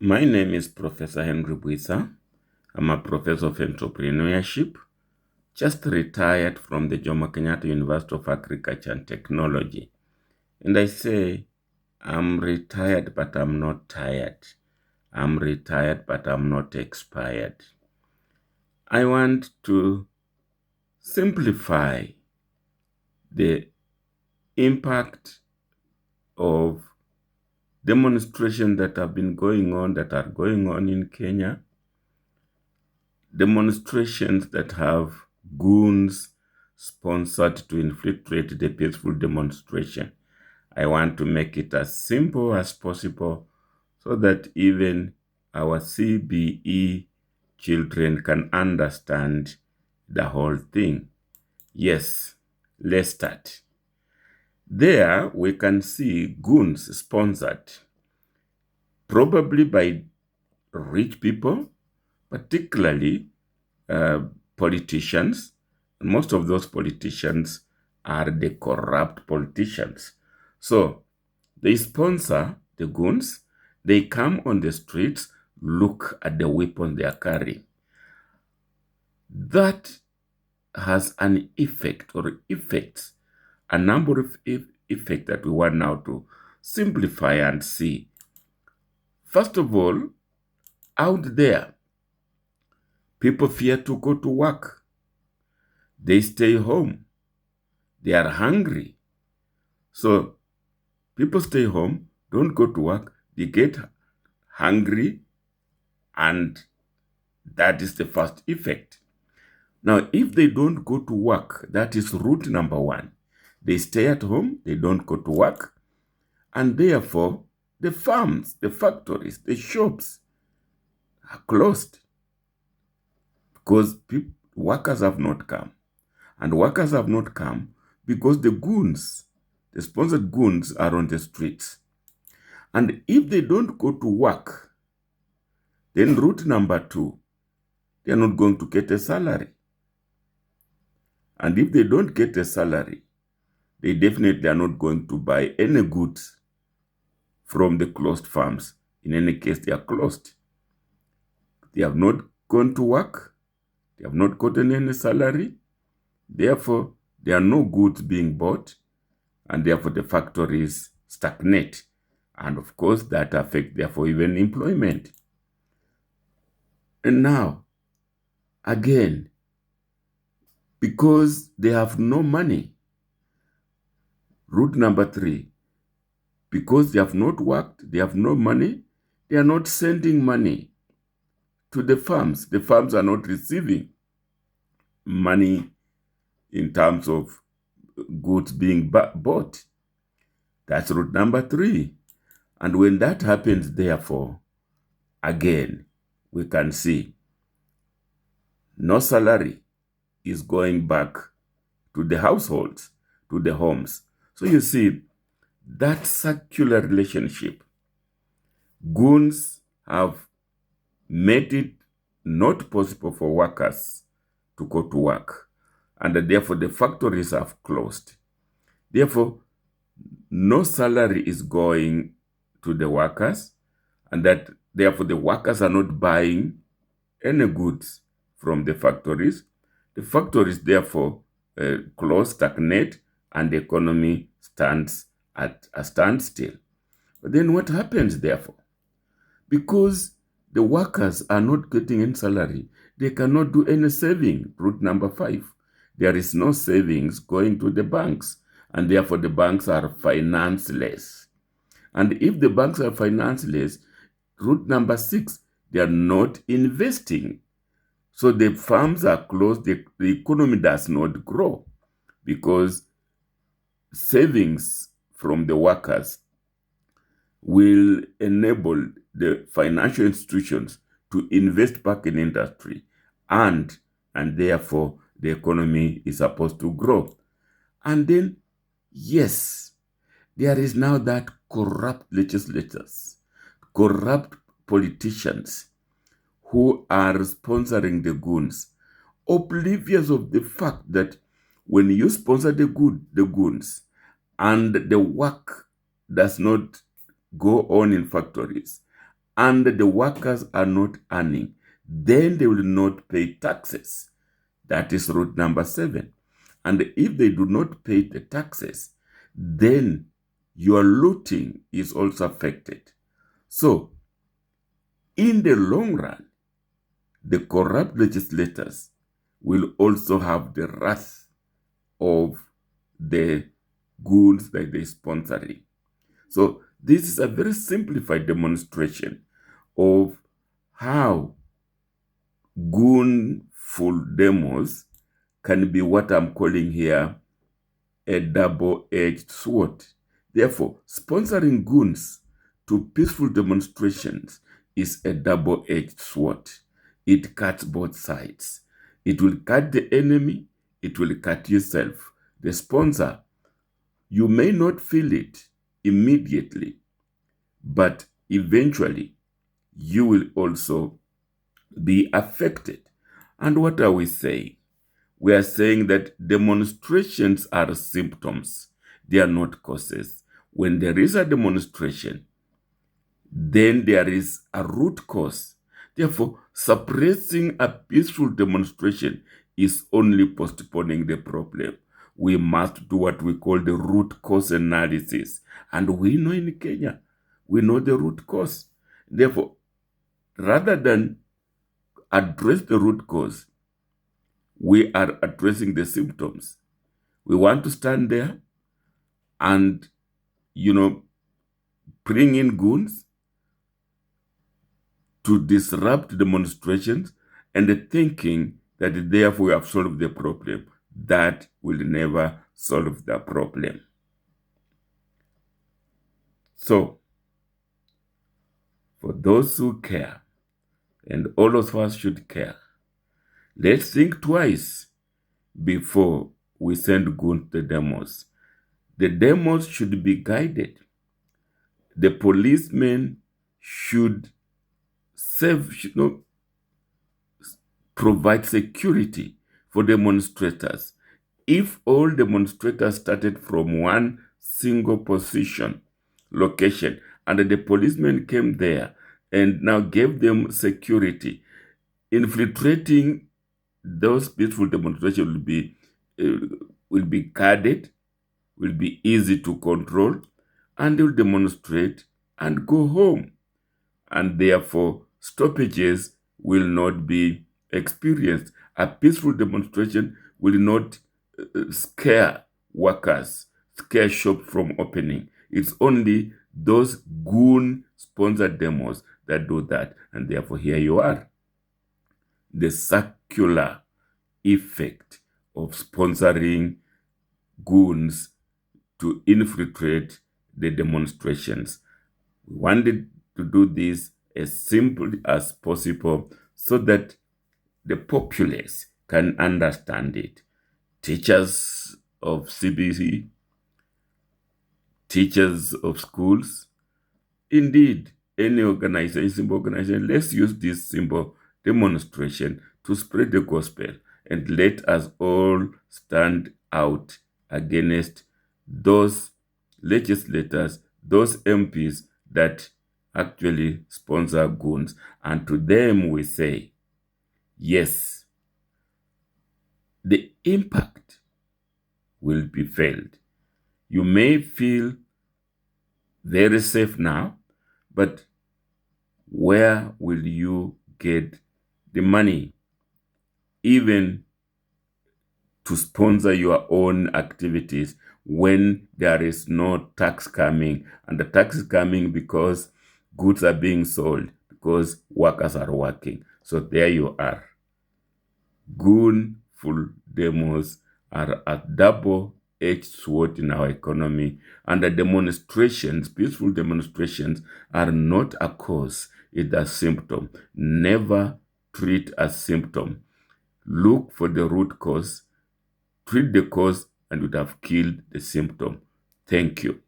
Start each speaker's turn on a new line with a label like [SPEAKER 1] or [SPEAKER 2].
[SPEAKER 1] My name is Professor Henry Buisa. I'm a professor of entrepreneurship, just retired from the Jomo Kenyatta University of Agriculture and Technology. And I say, I'm retired, but I'm not tired. I'm retired, but I'm not expired. I want to simplify the impact of demonstrations that are going on in Kenya, demonstrations that have goons sponsored to infiltrate the peaceful demonstration. I want to make it as simple as possible so that even our CBE children can understand the whole thing. Yes, let's start. There we can see goons sponsored, probably by rich people, particularly politicians. Most of those politicians are the corrupt politicians. So they sponsor the goons. They come on the streets, look at the weapons they are carrying. That has an effect or effects, a number of effects that we want now to simplify and see. First of all, out there, people fear to go to work. They stay home. They are hungry. So people stay home, don't go to work, they get hungry, and that is the first effect. Now, if they don't go to work, that is root number one. They stay at home, they don't go to work, and therefore the farms, the factories, the shops are closed because workers have not come. And workers have not come because the goons, the sponsored goons, are on the streets. And if they don't go to work, then route number two, they are not going to get a salary. And if they don't get a salary, they definitely are not going to buy any goods from the closed farms. In any case, they are closed. They have not gone to work. They have not gotten any salary. Therefore, there are no goods being bought, and therefore the factories stagnate. And of course, that affects, therefore, even employment. And now, again, because they have no money, route number three, because they have not worked, they have no money, they are not sending money to the farms. The farms are not receiving money in terms of goods being bought. That's route number three. And when that happens, therefore, again, we can see no salary is going back to the households, to the homes. So you see, that circular relationship, goons have made it not possible for workers to go to work. And therefore, the factories have closed. Therefore, no salary is going to the workers, and that therefore the workers are not buying any goods from the factories. The factories therefore close, stagnate, and the economy stands at a standstill. But then what happens therefore? Because the workers are not getting any salary, they cannot do any saving. Route number five. There is no savings going to the banks, and therefore the banks are financeless. And if the banks are financeless, route number six, they are not investing. So the farms are closed, the economy does not grow because savings from the workers will enable the financial institutions to invest back in industry, and therefore the economy is supposed to grow. And then, yes, there is now that corrupt legislators, corrupt politicians who are sponsoring the goons, oblivious of the fact that when you sponsor the goons, and the work does not go on in factories, and the workers are not earning, then they will not pay taxes. That is root number 7. And if they do not pay the taxes, then your looting is also affected. So, in the long run, the corrupt legislators will also have the wrath of the goons that they're sponsoring. So this is a very simplified demonstration of how goonful demos can be what I'm calling here a double-edged sword. Therefore, sponsoring goons to peaceful demonstrations is a double-edged sword. It cuts both sides. It will cut the enemy, it will cut yourself. The sponsor, you may not feel it immediately, but eventually you will also be affected. And what are we saying? We are saying that demonstrations are symptoms. They are not causes. When there is a demonstration, then there is a root cause. Therefore, suppressing a peaceful demonstration is only postponing the problem. We must do what we call the root cause analysis. And we know in Kenya, we know the root cause. Therefore, rather than address the root cause, we are addressing the symptoms. We want to stand there and, bring in goons to disrupt demonstrations and thinking that therefore we have solved the problem. That will never solve the problem. So, for those who care, and all of us should care, let's think twice before we send goons to the demos. The demos should be guided. The policemen should provide security for demonstrators. If all demonstrators started from one single location, and the policemen came there and now gave them security, infiltrating those peaceful demonstrations will be guarded, will be easy to control, and they will demonstrate and go home. And therefore, stoppages will not be experienced. A peaceful demonstration will not scare workers, scare shops from opening. It's only those goon-sponsored demos that do that. And therefore, here you are. The circular effect of sponsoring goons to infiltrate the demonstrations. We wanted to do this as simple as possible so that the populace can understand it. Teachers of CBC, teachers of schools, indeed, any organization, simple organization, let's use this simple demonstration to spread the gospel and let us all stand out against those legislators, those MPs that actually sponsor goons. And to them we say, yes, the impact will be felt. You may feel very safe now, but where will you get the money even to sponsor your own activities when there is no tax coming? And the tax is coming because goods are being sold, because workers are working. So there you are. Goonful demos are a double-edged sword in our economy, and the demonstrations, peaceful demonstrations, are not a cause, it's a symptom. Never treat a symptom. Look for the root cause, treat the cause, and you would have killed the symptom. Thank you.